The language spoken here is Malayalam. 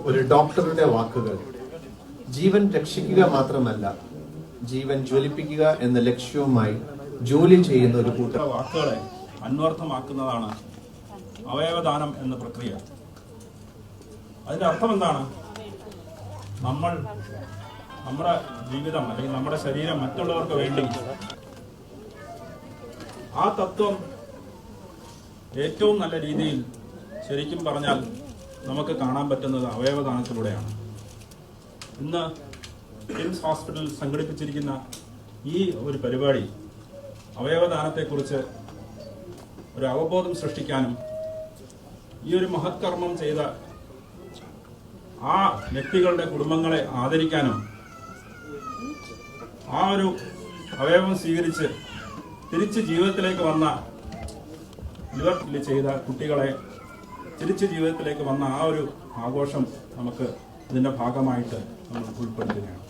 ഒരു ഡോക്ടറുടെ വാക്കുകൾ ജീവൻ രക്ഷിക്കുക മാത്രമല്ല, ജീവൻ ജ്വലിപ്പിക്കുക എന്ന ലക്ഷ്യവുമായി ജോലി ചെയ്യുന്ന ഒരു കൂട്ടം വാക്കുകളെ അന്വർത്ഥമാക്കുന്നതാണ് അവയവദാനം എന്ന പ്രക്രിയ. അതിന്റെ അർത്ഥം എന്താണ്? നമ്മുടെ ജീവിതം അല്ലെങ്കിൽ നമ്മുടെ ശരീരം മറ്റുള്ളവർക്ക് വേണ്ടി ആ തത്വം ഏറ്റവും നല്ല രീതിയിൽ ശരിക്കും പറഞ്ഞാൽ നമുക്ക് കാണാൻ പറ്റുന്നത് അവയവദാനത്തിലൂടെയാണ്. ഇന്ന് കിംസ് ഹോസ്പിറ്റൽ സംഘടിപ്പിച്ചിരിക്കുന്ന ഈ ഒരു പരിപാടി അവയവദാനത്തെക്കുറിച്ച് ഒരു അവബോധം സൃഷ്ടിക്കാനും ഈ ഒരു മഹത്കർമ്മം ചെയ്ത ആ വ്യക്തികളുടെ കുടുംബങ്ങളെ ആദരിക്കാനും ആ ഒരു അവയവം സ്വീകരിച്ച് തിരിച്ച് ജീവിതത്തിലേക്ക് വന്ന ലിവർ ചെയ്ത കുട്ടികളെ തിരിച്ച് ജീവിതത്തിലേക്ക് വന്ന ആ ഒരു ആഘോഷം നമുക്ക് ഇതിന്റെ ഭാഗമായിട്ട് നമ്മൾ ഉൾപ്പെടുത്തുകയാണ്.